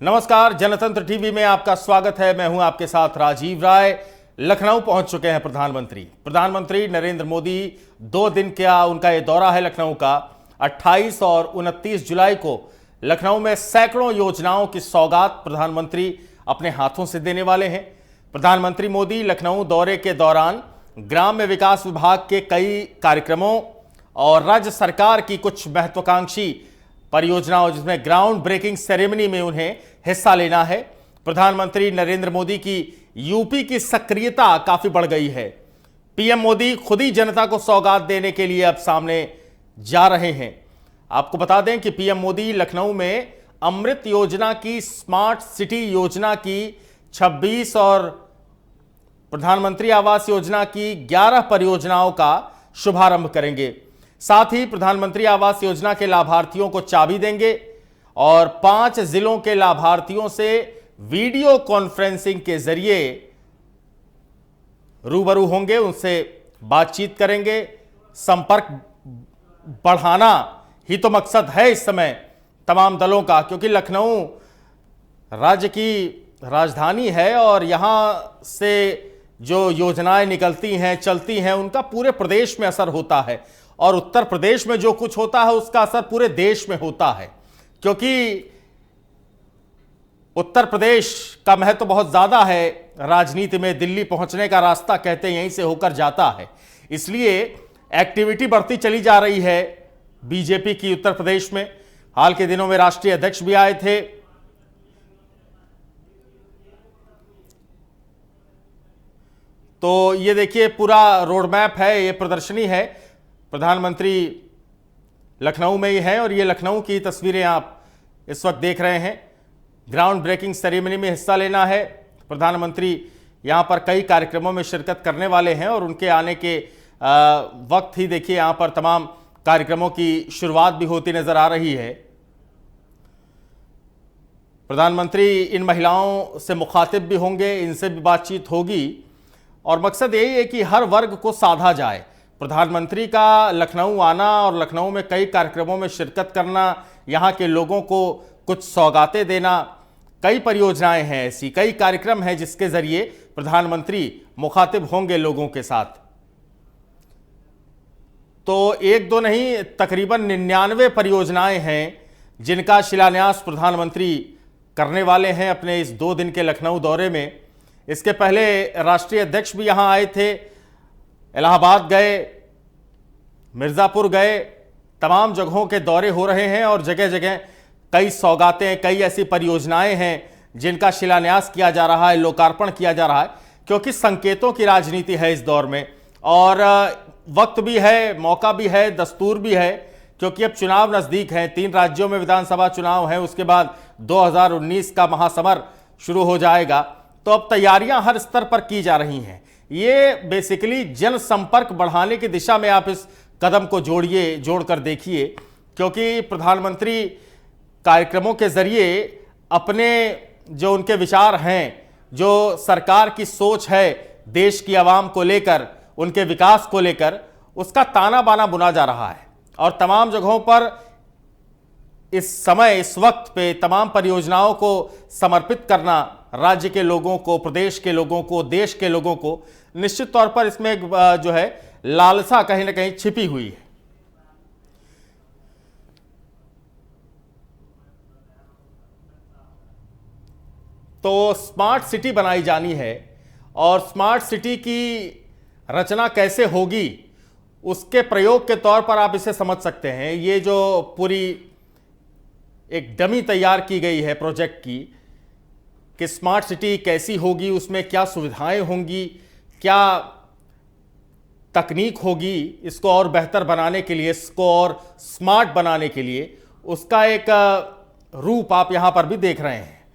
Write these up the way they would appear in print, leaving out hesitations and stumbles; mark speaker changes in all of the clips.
Speaker 1: नमस्कार, जनतंत्र टीवी में आपका स्वागत है। मैं हूं आपके साथ राजीव राय। लखनऊ पहुंच चुके हैं प्रधानमंत्री नरेंद्र मोदी। 2 दिन का उनका ये दौरा है लखनऊ का। 28 और 29 जुलाई को लखनऊ में सैकड़ों योजनाओं की सौगात प्रधानमंत्री अपने हाथों से देने वाले हैं। प्रधानमंत्री मोदी लखनऊ दौरे के दौरान ग्राम्य विकास विभाग के कई कार्यक्रमों और राज्य सरकार की कुछ महत्वाकांक्षी परियोजनाओं, जिसमें ग्राउंड ब्रेकिंग सेरेमनी में उन्हें हिस्सा लेना है। प्रधानमंत्री नरेंद्र मोदी की यूपी की सक्रियता काफी बढ़ गई है। पीएम मोदी खुद ही जनता को सौगात देने के लिए अब सामने जा रहे हैं। आपको बता दें कि पीएम मोदी लखनऊ में अमृत योजना की, स्मार्ट सिटी योजना की 26 और प्रधानमंत्री आवास योजना की 11 परियोजनाओं का शुभारंभ करेंगे। साथ ही प्रधानमंत्री आवास योजना के लाभार्थियों को चाबी देंगे और 5 जिलों के लाभार्थियों से वीडियो कॉन्फ्रेंसिंग के जरिए रूबरू होंगे, उनसे बातचीत करेंगे। संपर्क बढ़ाना ही तो मकसद है इस समय तमाम दलों का, क्योंकि लखनऊ राज्य की राजधानी है और यहां से जो योजनाएं निकलती हैं, चलती हैं, उनका पूरे प्रदेश में असर होता है और उत्तर प्रदेश में जो कुछ होता है उसका असर पूरे देश में होता है, क्योंकि उत्तर प्रदेश का महत्व बहुत ज्यादा है राजनीति में। दिल्ली पहुंचने का रास्ता कहते हैं यहीं से होकर जाता है, इसलिए एक्टिविटी बढ़ती चली जा रही है बीजेपी की उत्तर प्रदेश में। हाल के दिनों में राष्ट्रीय अध्यक्ष भी आए थे। तो ये देखिए पूरा रोड मैप है, ये प्रदर्शनी है। प्रधानमंत्री लखनऊ में ही है और ये लखनऊ की तस्वीरें आप इस वक्त देख रहे हैं। ग्राउंड ब्रेकिंग सेरेमनी में हिस्सा लेना है। प्रधानमंत्री यहां पर कई कार्यक्रमों में शिरकत करने वाले हैं और उनके आने के वक्त ही देखिए यहां पर तमाम कार्यक्रमों की शुरुआत भी होती नजर आ रही है। प्रधानमंत्री इन महिलाओं से मुखातिब भी होंगे, इनसे भी बातचीत होगी और मकसद यही है कि हर वर्ग को साधा जाए। प्रधानमंत्री का लखनऊ आना और लखनऊ में कई कार्यक्रमों में शिरकत करना, यहाँ के लोगों को कुछ सौगातें देना, कई परियोजनाएं हैं ऐसी, कई कार्यक्रम हैं जिसके जरिए प्रधानमंत्री मुखातिब होंगे लोगों के साथ। तो 1-2 नहीं, तकरीबन 99 परियोजनाएं हैं जिनका शिलान्यास प्रधानमंत्री करने वाले हैं अपने इस 2 दिन के लखनऊ दौरे में। इसके पहले राष्ट्रीय अध्यक्ष भी यहां आए थे, इलाहाबाद गए, मिर्जापुर गए, तमाम जगहों के दौरे हो रहे हैं और जगह जगह कई सौगातें, कई ऐसी परियोजनाएं हैं जिनका शिलान्यास किया जा रहा है, लोकार्पण किया जा रहा है, क्योंकि संकेतों की राजनीति है इस दौर में और वक्त भी है, मौका भी है, दस्तूर भी है, क्योंकि अब चुनाव नजदीक हैं। 3 राज्यों में विधानसभा चुनाव है, उसके बाद 2019 का महासमर शुरू हो जाएगा। तो अब तैयारियां हर स्तर पर की जा रही हैं। ये बेसिकली जनसंपर्क बढ़ाने की दिशा में आप इस कदम को जोड़कर देखिए, क्योंकि प्रधानमंत्री कार्यक्रमों के जरिए अपने जो उनके विचार हैं, जो सरकार की सोच है देश की आवाम को लेकर, उनके विकास को लेकर, उसका ताना बाना बुना जा रहा है और तमाम जगहों पर इस समय, इस वक्त पे तमाम परियोजनाओं को समर्पित करना राज्य के लोगों को, प्रदेश के लोगों को, देश के लोगों को, निश्चित तौर पर इसमें जो है लालसा कहीं ना कहीं छिपी हुई है। तो स्मार्ट सिटी बनाई जानी है और स्मार्ट सिटी की रचना कैसे होगी उसके प्रयोग के तौर पर आप इसे समझ सकते हैं। ये जो पूरी एक डमी तैयार की गई है प्रोजेक्ट की कि स्मार्ट सिटी कैसी होगी, उसमें क्या सुविधाएं होंगी, क्या तकनीक होगी इसको और बेहतर बनाने के लिए, इसको और स्मार्ट बनाने के लिए, उसका एक रूप आप यहां पर भी देख रहे हैं।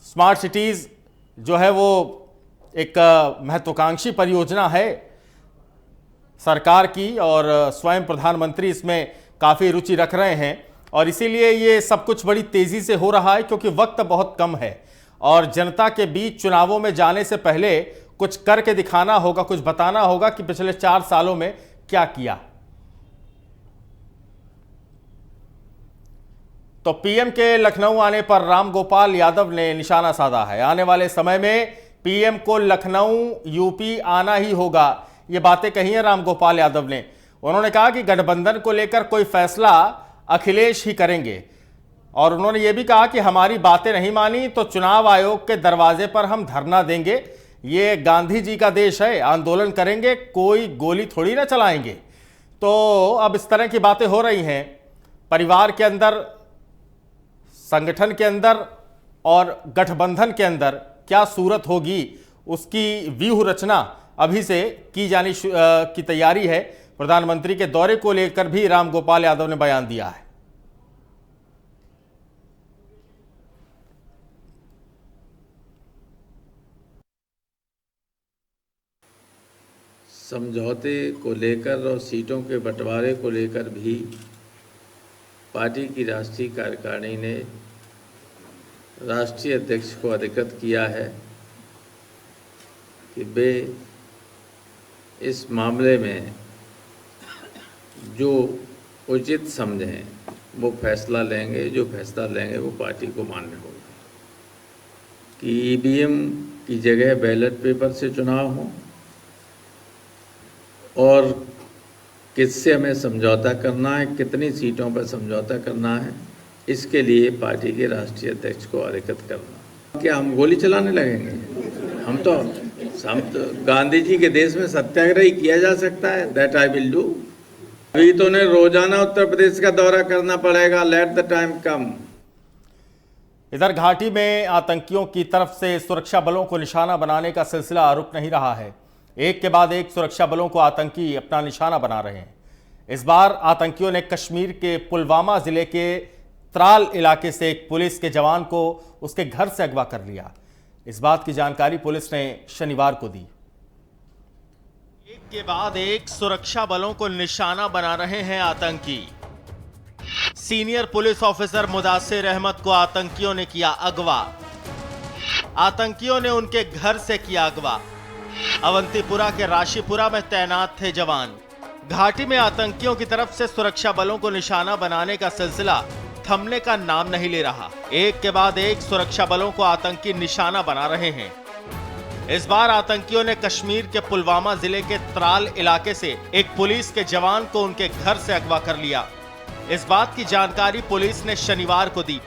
Speaker 1: स्मार्ट सिटीज जो है वो एक महत्वाकांक्षी परियोजना है सरकार की और स्वयं प्रधानमंत्री इसमें काफ़ी रुचि रख रहे हैं और इसीलिए ये सब कुछ बड़ी तेज़ी से हो रहा है क्योंकि वक्त बहुत कम है और जनता के बीच चुनावों में जाने से पहले कुछ करके दिखाना होगा, कुछ बताना होगा कि पिछले 4 सालों में क्या किया। तो पीएम के लखनऊ आने पर रामगोपाल यादव ने निशाना साधा है। आने वाले समय में पीएम को लखनऊ यूपी आना ही होगा, ये बातें कही हैं रामगोपाल यादव ने। उन्होंने कहा कि गठबंधन को लेकर कोई फैसला अखिलेश ही करेंगे और उन्होंने ये भी कहा कि हमारी बातें नहीं मानी तो चुनाव आयोग के दरवाजे पर हम धरना देंगे। ये गांधी जी का देश है, आंदोलन करेंगे, कोई गोली थोड़ी ना चलाएंगे। तो अब इस तरह की बातें हो रही हैं परिवार के अंदर, संगठन के अंदर और गठबंधन के अंदर क्या सूरत होगी, उसकी व्यूह रचना अभी से की जाने की तैयारी है। प्रधानमंत्री के दौरे को लेकर भी रामगोपाल यादव ने बयान दिया है।
Speaker 2: समझौते को लेकर और सीटों के बंटवारे को लेकर भी पार्टी की राष्ट्रीय कार्यकारिणी ने राष्ट्रीय अध्यक्ष को अधिकृत किया है कि वे इस मामले में जो उचित समझें वो फैसला लेंगे। जो फैसला लेंगे वो पार्टी को मान्य होगा कि ईवीएम की जगह बैलेट पेपर से चुनाव हो और किससे हमें समझौता करना है, कितनी सीटों पर समझौता करना है, इसके लिए पार्टी के राष्ट्रीय अध्यक्ष को अधिकृत करना। क्या हम गोली चलाने लगेंगे? हम तो गांधी जी के देश में सत्याग्रह ही किया जा सकता है। That I will do. अभी तो उन्हें रोजाना उत्तर प्रदेश का दौरा करना पड़ेगा। लेट द टाइम कम।
Speaker 1: इधर घाटी में आतंकियों की तरफ से सुरक्षा बलों को निशाना बनाने का सिलसिला रुक नहीं रहा है। एक के बाद एक सुरक्षा बलों को आतंकी अपना निशाना बना रहे हैं। इस बार आतंकियों ने कश्मीर के पुलवामा जिले के त्राल इलाके से एक पुलिस के जवान को उसके घर से अगवा कर लिया। इस बात की जानकारी पुलिस ने शनिवार को दी। एक के बाद एक सुरक्षा बलों को निशाना बना रहे हैं आतंकी। Senior police officer Mudasir Ahmad को आतंकियों ने किया अगवा। आतंकियों ने उनके घर से किया अगवा। अवंतीपुरा के राशीपुरा में तैनात थे जवान। घाटी में आतंकियों की तरफ से सुरक्षा बलों को निशाना बनाने का सिलसिला थमने का नाम नहीं ले रहा। एक के बाद एक सुरक्षा बलों को आतंकी निशाना बना रहे हैं। इस बार आतंकियों ने कश्मीर के पुलवामा जिले के त्राल इलाके से एक पुलिस के जवान को उनके घर से अगवा कर लिया। इस बात की जानकारी पुलिस ने शनिवार को दी।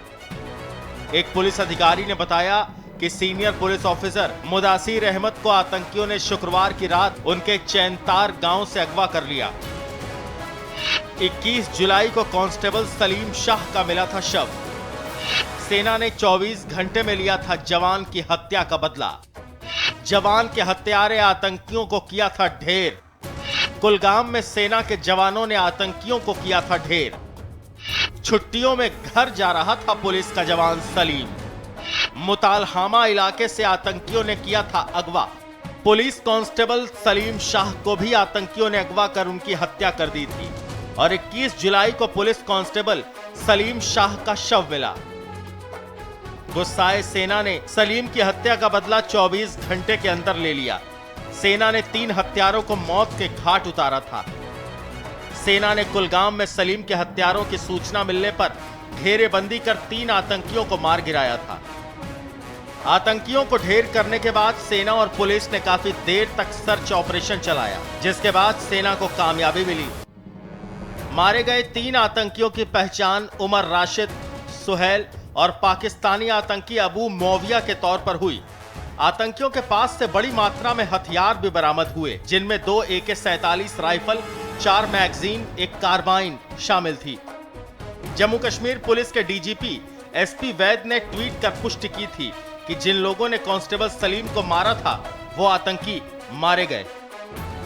Speaker 1: एक पुलिस अधिकारी ने बताया कि senior police officer Mudasir Ahmad को आतंकियों ने शुक्रवार की रात उनके चैनतार गांव से अगवा कर लिया। 21 जुलाई को कांस्टेबल सलीम शाह का मिला था शव। सेना ने 24 घंटे में लिया था जवान की हत्या का बदला। जवान के हत्यारे आतंकियों को किया था ढेर। कुलगाम में सेना के जवानों ने आतंकियों को किया था ढेर। छुट्टियों में घर जा रहा था पुलिस का जवान सलीम। मुतालहामा इलाके से आतंकियों ने किया था अगवा। पुलिस कांस्टेबल सलीम शाह को भी आतंकियों ने अगवा कर उनकी हत्या कर दी थी और 21 जुलाई को पुलिस कांस्टेबल सलीम शाह का शव मिला। गुस्साए सेना ने सलीम की हत्या का बदला 24 घंटे के अंदर ले लिया। सेना ने 3 हत्यारों को मौत के घाट उतारा था। सेना ने कुलगाम में सलीम के हत्यारों की सूचना मिलने पर घेरेबंदी कर 3 आतंकियों को मार गिराया था। आतंकियों को ढेर करने के बाद सेना और पुलिस ने काफी देर तक सर्च ऑपरेशन चलाया, जिसके बाद सेना को कामयाबी मिली। मारे गए 3 आतंकियों की पहचान उमर राशिद, सुहेल और पाकिस्तानी आतंकी अबू मोविया के तौर पर हुई। आतंकियों के पास से बड़ी मात्रा में हथियार भी बरामद हुए, जिनमें 2 AK-47 राइफल, 4 मैगजीन, 1 कार्बाइन शामिल थी। जम्मू कश्मीर पुलिस के डीजीपी SP वैद ने ट्वीट कर पुष्टि की थी कि जिन लोगों ने कांस्टेबल सलीम को मारा था वो आतंकी मारे गए।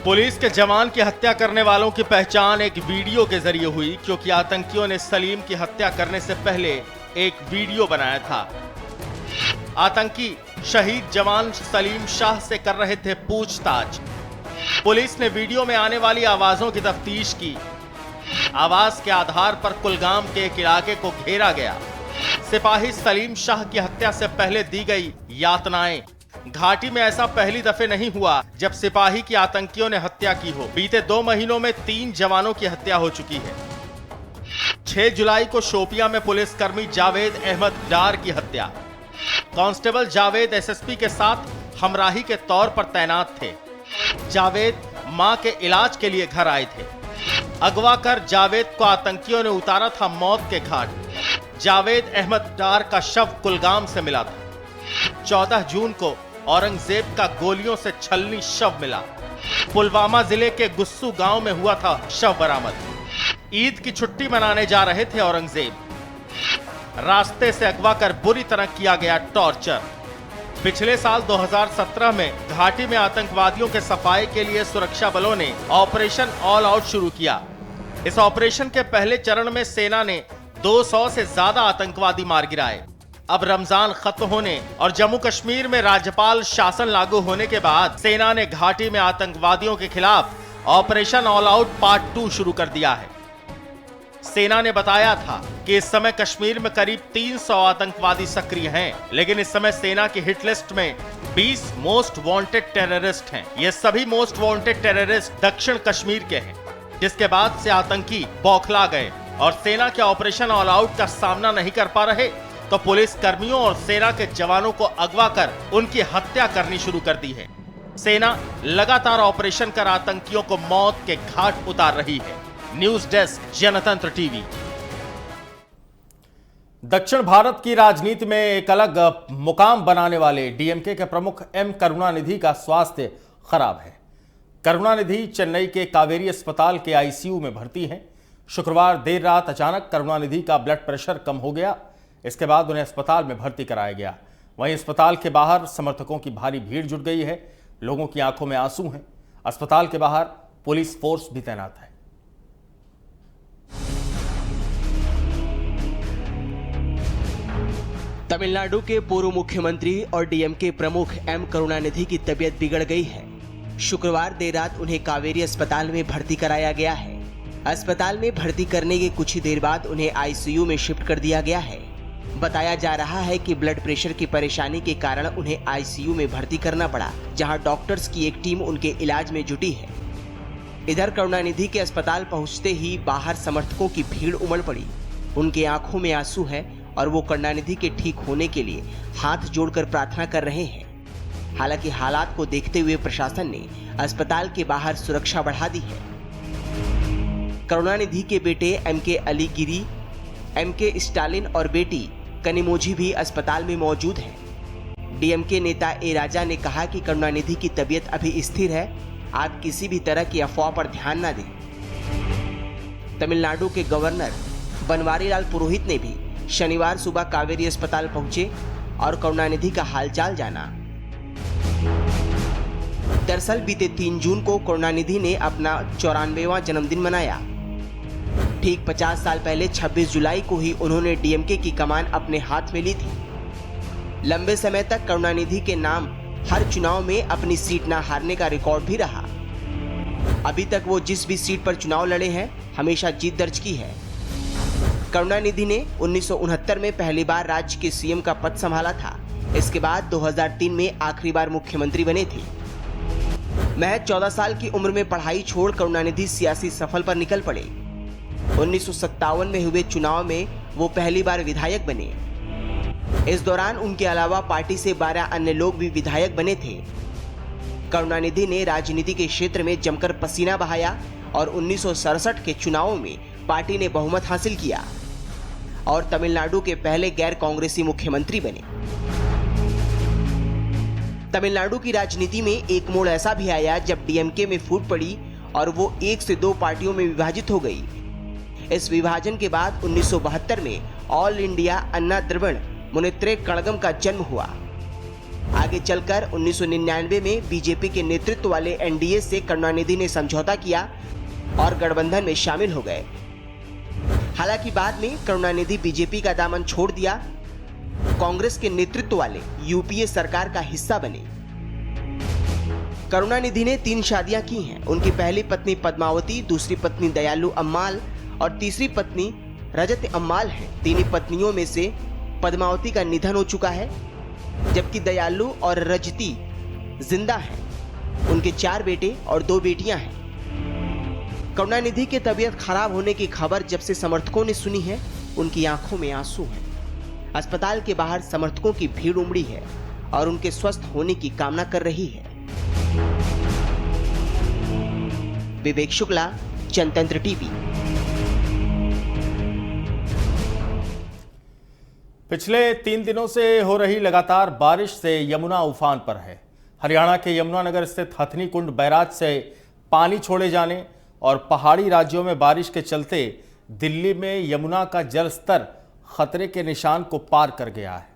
Speaker 1: पुलिस के जवान की हत्या करने वालों की पहचान एक वीडियो के जरिए हुई, क्योंकि आतंकियों ने सलीम की हत्या करने से पहले एक वीडियो बनाया था। आतंकी शहीद जवान सलीम शाह से कर रहे थे पूछताछ। पुलिस ने वीडियो में आने वाली आवाजों की तफ्तीश की। आवाज के आधार पर कुलगाम के एक इलाके को घेरा गया। सिपाही सलीम शाह की हत्या से पहले दी गई यातनाएं घाटी में ऐसा पहली दफे नहीं हुआ जब सिपाही की आतंकियों ने हत्या की हो। बीते 2 महीनों में 3 जवानों की हत्या हो चुकी है। 6 जुलाई को शोपियां में पुलिसकर्मी जावेद अहमद डार की हत्या। कांस्टेबल जावेद एसएसपी के साथ हमराही के तौर पर तैनात थे। जावेद मां के इलाज के लिए घर आए थे। अगवा कर जावेद को आतंकियों ने उतारा था मौत के घाट। जावेद अहमद डार का शव कुलगाम से मिला था। 14 जून को औरंगजेब का गोलियों से छलनी शव मिला। पुलवामा जिले के गुस्सू गांव में हुआ था शव बरामद। ईद की छुट्टी मनाने जा रहे थे औरंगजेब। रास्ते से अगवा कर बुरी तरह किया गया टॉर्चर। पिछले साल 2017 में घाटी में आतंकवादियों के सफाई के लिए सुरक्षा बलों ने ऑपरेशन ऑल आउट शुरू किया। इस ऑपरेशन के पहले चरण में सेना ने 200 से ज्यादा आतंकवादी मार गिराए। अब रमजान खत्म होने और जम्मू कश्मीर में राज्यपाल शासन लागू होने के बाद सेना ने घाटी में आतंकवादियों के खिलाफ ऑपरेशन ऑल आउट पार्ट 2 शुरू कर दिया है। सेना ने बताया था कि इस समय कश्मीर में करीब 300 आतंकवादी सक्रिय हैं, लेकिन इस समय सेना की हिट लिस्ट में 20 मोस्ट वांटेड टेररिस्ट हैं। ये सभी मोस्ट वांटेड टेररिस्ट दक्षिण कश्मीर के हैं, जिसके बाद से आतंकी बौखला गए और सेना के ऑपरेशन ऑल आउट का सामना नहीं कर पा रहे तो पुलिस कर्मियों और सेना के जवानों को अगवा कर उनकी हत्या करनी शुरू कर दी है। सेना लगातार ऑपरेशन कर आतंकियों को मौत के घाट उतार रही है। न्यूज डेस्क, जनतंत्र टीवी। दक्षिण भारत की राजनीति में एक अलग मुकाम बनाने वाले डीएमके के प्रमुख एम करुणानिधि का स्वास्थ्य खराब है। करुणानिधि चेन्नई के कावेरी अस्पताल के आईसीयू में भर्ती हैं। शुक्रवार देर रात अचानक करुणानिधि का ब्लड प्रेशर कम हो गया। इसके बाद उन्हें अस्पताल में भर्ती कराया गया। वहीं अस्पताल के बाहर समर्थकों की भारी भीड़ जुट गई है। लोगों की आंखों में आंसू हैं। अस्पताल के बाहर पुलिस फोर्स भी तैनात है।
Speaker 3: तमिलनाडु के पूर्व मुख्यमंत्री और डीएमके प्रमुख एम करुणानिधि की तबीयत बिगड़ गई है। शुक्रवार देर रात उन्हें कावेरी अस्पताल में भर्ती कराया गया है। अस्पताल में भर्ती करने के कुछ ही देर बाद उन्हें आईसीयू में शिफ्ट कर दिया गया है। बताया जा रहा है कि ब्लड प्रेशर की परेशानी के कारण उन्हें आईसीयू में भर्ती करना पड़ा, जहां डॉक्टर्स की एक टीम उनके इलाज में जुटी है। इधर करुणानिधि के अस्पताल पहुंचते ही बाहर समर्थकों की भीड़ उमड़ पड़ी। उनके आंखों में आंसू है और वो करुणानिधि के ठीक होने के लिए हाथ जोड़कर प्रार्थना कर रहे हैं। हालांकि हालात को देखते हुए प्रशासन ने अस्पताल के बाहर सुरक्षा बढ़ा दी है। करुणानिधि के बेटे एमके अलीगिरी, एमके स्टालिन और बेटी कनिमोझी भी अस्पताल में मौजूद हैं। डीएमके नेता ए राजा ने कहा कि करुणानिधि की तबीयत अभी स्थिर है, आप किसी भी तरह की अफवाह पर ध्यान न दें। तमिलनाडु के गवर्नर बनवारीलाल पुरोहित ने भी शनिवार सुबह कावेरी अस्पताल पहुंचे और करुणानिधि का हालचाल जाना। दरअसल बीते 3 जून को करुणानिधि ने अपना 94वां जन्मदिन मनाया। ठीक 50 साल पहले 26 जुलाई को ही उन्होंने डीएमके की कमान अपने हाथ में ली थी। लंबे समय तक करुणानिधि के नाम हर चुनाव में अपनी सीट न हारने का रिकॉर्ड भी रहा। अभी तक वो जिस भी सीट पर चुनाव लड़े हैं हमेशा जीत दर्ज की है। करुणानिधि ने 1969 में पहली बार राज्य के सीएम का पद संभाला था। इसके बाद 2003 में आखिरी बार मुख्यमंत्री बने थे। महज 14 साल की उम्र में पढ़ाई छोड़ करुणानिधि सियासी सफर पर निकल पड़े। 1957 में हुए चुनाव में वो पहली बार विधायक बने। इस दौरान उनके अलावा पार्टी से 12 अन्य लोग भी विधायक बने थे। करुणानिधि ने राजनीति के क्षेत्र में जमकर पसीना बहाया और 1967 के चुनावों में पार्टी ने बहुमत हासिल किया और तमिलनाडु के पहले गैर कांग्रेसी मुख्यमंत्री बने। तमिलनाडु की राजनीति में एक मोड़ ऐसा भी आया जब डीएमके में फूट पड़ी और वो 1 से 2 पार्टियों में विभाजित हो गई। इस विभाजन के बाद 1972 में ऑल इंडिया अन्ना द्रविड़ मुनेत्रे कड़गम का जन्म हुआ। आगे चलकर 1999 में बीजेपी के नेतृत्व वाले एनडीए से करुणानिधि ने समझौता किया और गठबंधन में शामिल हो गए। हालांकि बाद में करुणानिधि बीजेपी का दामन छोड़ दिया, कांग्रेस के नेतृत्व वाले यूपीए सरकार का हिस्सा बने। करुणानिधि ने 3 शादियां की हैं। उनकी पहली पत्नी पद्मावती, दूसरी पत्नी दयालु अम्माल और तीसरी पत्नी रजत अम्माल है। तीनों पत्नियों में से पद्मावती का निधन हो चुका है। जबकि दयालु और रजती जिंदा हैं। उनके 4 बेटे और 2 बेटियां हैं। करुणानिधि की तबीयत खराब होने की खबर जब से समर्थकों ने सुनी है, उनकी आंखों में आंसू हैं। अस्पताल के बाहर समर्थकों की भीड़ उमड़ी है और उनके स्वस्थ होने की कामना कर रही है। विवेक शुक्ला, जनतंत्र टीवी।
Speaker 1: पिछले 3 दिनों से हो रही लगातार बारिश से यमुना उफान पर है। हरियाणा के यमुनानगर स्थित हथनी कुंड बैराज से पानी छोड़े जाने और पहाड़ी राज्यों में बारिश के चलते दिल्ली में यमुना का जल स्तर खतरे के निशान को पार कर गया है।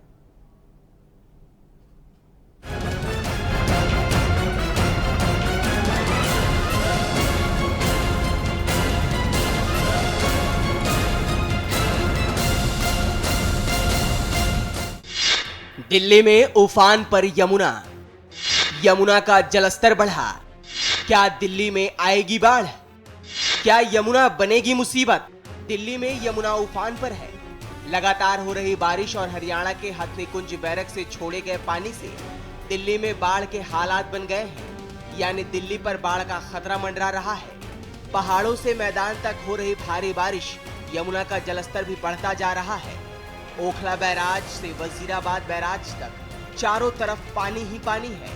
Speaker 3: दिल्ली में उफान पर यमुना। यमुना का जलस्तर बढ़ा। क्या दिल्ली में आएगी बाढ़? क्या यमुना बनेगी मुसीबत? दिल्ली में यमुना उफान पर है। लगातार हो रही बारिश और हरियाणा के हथनी कुंज बैरक से छोड़े गए पानी से दिल्ली में बाढ़ के हालात बन गए हैं। यानी दिल्ली पर बाढ़ का खतरा मंडरा रहा है। पहाड़ों से मैदान तक हो रही भारी बारिश, यमुना का जलस्तर भी बढ़ता जा रहा है। ओखला बैराज से वजीराबाद बैराज तक चारों तरफ पानी ही पानी है,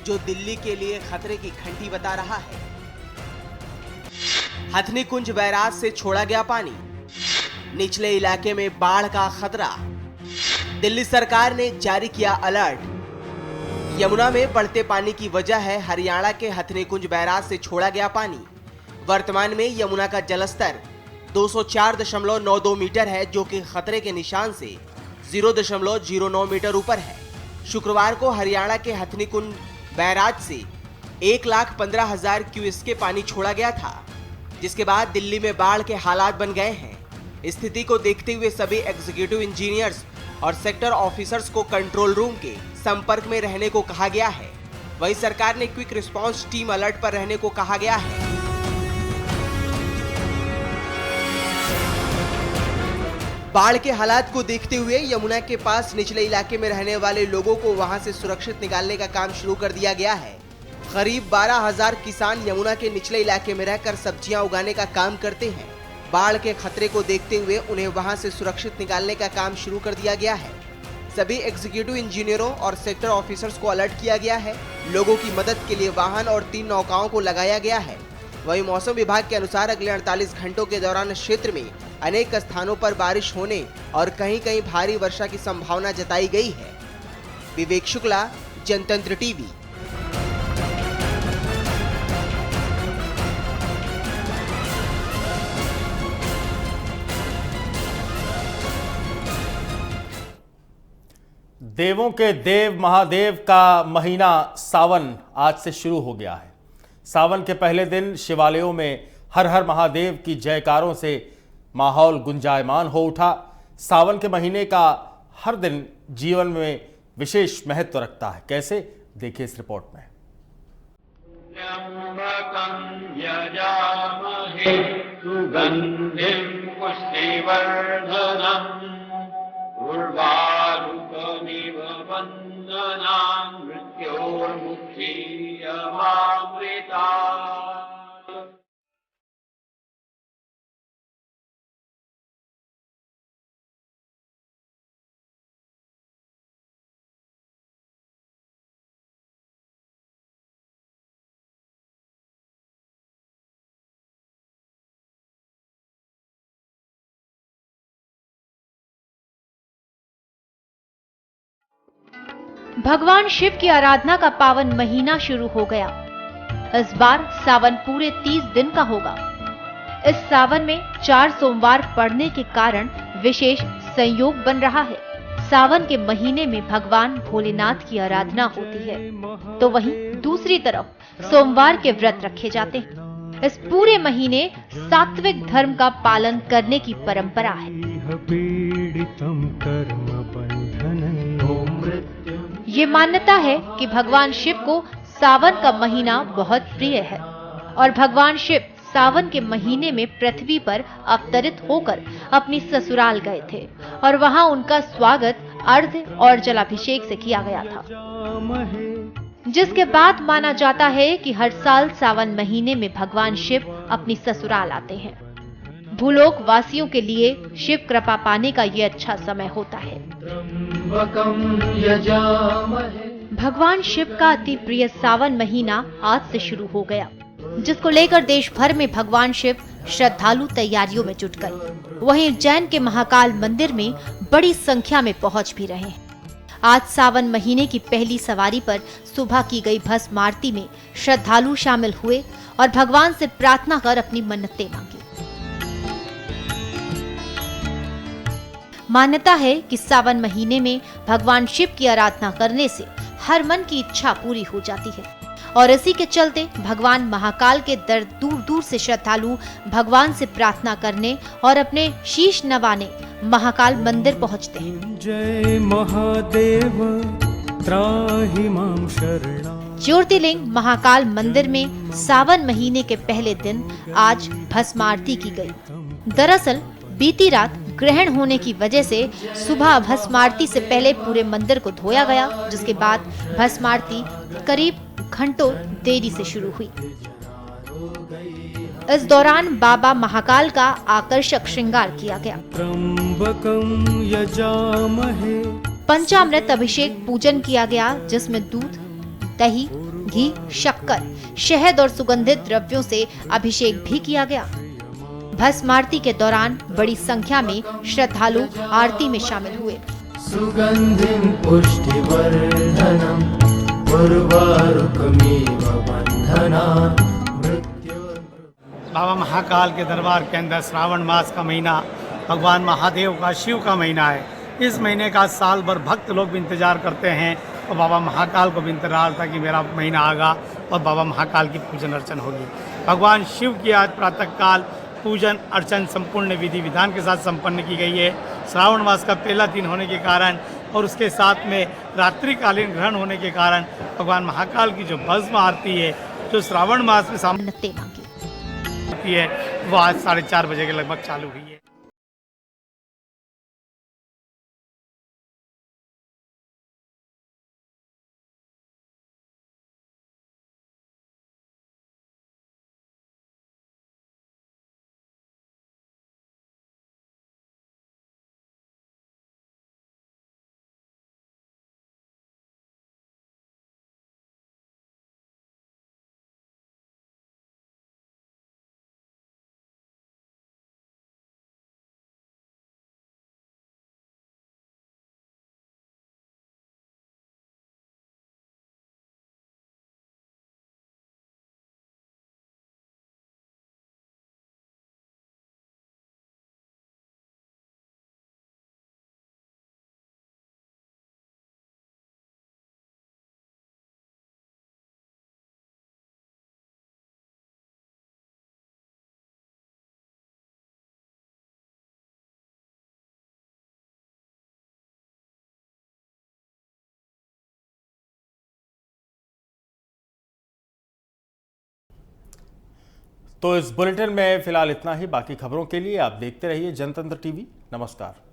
Speaker 3: जो दिल्ली के लिए खतरे की घंटी बता रहा है। हथनी कुंज बैराज से छोड़ा गया पानी, निचले इलाके में बाढ़ का खतरा। दिल्ली सरकार ने जारी किया अलर्ट। यमुना में बढ़ते पानी की वजह है हरियाणा के हथनी कुंज बैराज से छोड़ा गया पानी। वर्तमान में यमुना का जलस्तर 204.92 मीटर है, जो कि खतरे के निशान से 0.09 मीटर ऊपर है। शुक्रवार को हरियाणा के हथनी कुंड बैराज से 1,15,000 क्यूसेक पानी छोड़ा गया था, जिसके बाद दिल्ली में बाढ़ के हालात बन गए हैं। स्थिति को देखते हुए सभी एग्जीक्यूटिव इंजीनियर्स और सेक्टर ऑफिसर्स को कंट्रोल रूम के संपर्क में रहने को कहा गया है। वहीं सरकार ने क्विक रिस्पांस टीम अलर्ट पर रहने को कहा गया है। बाढ़ के हालात को देखते हुए यमुना के पास निचले इलाके में रहने वाले लोगों को वहां से सुरक्षित निकालने का काम शुरू कर दिया गया है। करीब 12,000 किसान यमुना के निचले इलाके में रहकर सब्जियां उगाने का काम करते हैं। बाढ़ के खतरे को देखते हुए उन्हें वहां से सुरक्षित निकालने का काम शुरू कर दिया गया है। सभी एग्जीक्यूटिव इंजीनियरों और सेक्टर ऑफिसर्स को अलर्ट किया गया है। लोगों की मदद के लिए वाहन और 3 नौकाओं को लगाया गया है। वहीं मौसम विभाग के अनुसार अगले 48 घंटों के दौरान क्षेत्र में अनेक स्थानों पर बारिश होने और कहीं-कहीं भारी वर्षा की संभावना जताई गई है। विवेक शुक्ला, जनतंत्र टीवी।
Speaker 1: देवों के देव महादेव का महीना सावन आज से शुरू हो गया है। सावन के पहले दिन शिवालयों में हर हर महादेव की जयकारों से माहौल गुंजायमान हो उठा। सावन के महीने का हर दिन जीवन में विशेष महत्व रखता है। कैसे, देखिए इस रिपोर्ट में।
Speaker 4: भगवान शिव की आराधना का पावन महीना शुरू हो गया। इस बार सावन पूरे 30 दिन का होगा। इस सावन में 4 सोमवार पड़ने के कारण विशेष संयोग बन रहा है। सावन के महीने में भगवान भोलेनाथ की आराधना होती है, तो वहीं दूसरी तरफ सोमवार के व्रत रखे जाते हैं। इस पूरे महीने सात्विक धर्म का पालन करने की परंपरा है। ये मान्यता है कि भगवान शिव को सावन का महीना बहुत प्रिय है और भगवान शिव सावन के महीने में पृथ्वी पर अवतरित होकर अपनी ससुराल गए थे और वहां उनका स्वागत अर्घ्य और जलाभिषेक से किया गया था, जिसके बाद माना जाता है कि हर साल सावन महीने में भगवान शिव अपनी ससुराल आते हैं। भूलोक वासियों के लिए शिव कृपा पाने का ये अच्छा समय होता है। भगवान शिव का अति प्रिय सावन महीना आज से शुरू हो गया, जिसको लेकर देश भर में भगवान शिव श्रद्धालु तैयारियों में जुट गए। वहीं उज्जैन के महाकाल मंदिर में बड़ी संख्या में पहुंच भी रहे हैं। आज सावन महीने की पहली सवारी पर सुबह की गई भस्म आरती में श्रद्धालु शामिल हुए और भगवान से प्रार्थना कर अपनी मन्नतें मांगी। मान्यता है कि सावन महीने में भगवान शिव की आराधना करने से हर मन की इच्छा पूरी हो जाती है और इसी के चलते भगवान महाकाल के दर दूर दूर से श्रद्धालु भगवान से प्रार्थना करने और अपने शीश नवाने महाकाल मंदिर पहुंचते हैं।
Speaker 5: जय महादेव त्राहि मां शरणा।
Speaker 4: ज्योतिर्लिंग महाकाल मंदिर में सावन महीने के पहले दिन आज भस्म आरती की गई। दरअसल बीती रात ग्रहण होने की वजह से सुबह भस्म आरती से पहले पूरे मंदिर को धोया गया, जिसके बाद भस्म आरती करीब घंटों देरी से शुरू हुई। इस दौरान बाबा महाकाल का आकर्षक श्रृंगार किया गया।
Speaker 5: त्र्यंबकं यजामहे।
Speaker 4: पंचामृत अभिषेक पूजन किया गया, जिसमें दूध, दही, घी, शक्कर, शहद और सुगंधित द्रव्यों से अभिषेक भी किया गया। भस्म आरती के दौरान बड़ी संख्या में श्रद्धालु आरती में शामिल हुए।
Speaker 5: सुगंधिं पुष्टिवर्धनम् उर्वारुकमिव बन्धनात्।
Speaker 6: बाबा महाकाल के दरबार के अंदर श्रावण मास का महीना भगवान महादेव का, शिव का महीना है। इस महीने का साल भर भक्त लोग भी इंतजार करते हैं और बाबा महाकाल को भी इंतजार था कि मेरा महीना आगा और बाबा महाकाल की पूजन अर्चन होगी। भगवान शिव की आज प्रातःकाल पूजन अर्चन संपूर्ण विधि विधान के साथ संपन्न की गई है। श्रावण मास का पहला दिन होने के कारण और उसके साथ में रात्रिकालीन ग्रहण होने के कारण भगवान महाकाल की जो भस्म आरती है, जो श्रावण मास में
Speaker 4: मन्नतें मांगी
Speaker 6: है, वो आज 4:30 बजे के लगभग चालू हुई है।
Speaker 1: तो इस बुलेटिन में फिलहाल इतना ही। बाकी खबरों के लिए आप देखते रहिए जनतंत्र टीवी। नमस्कार।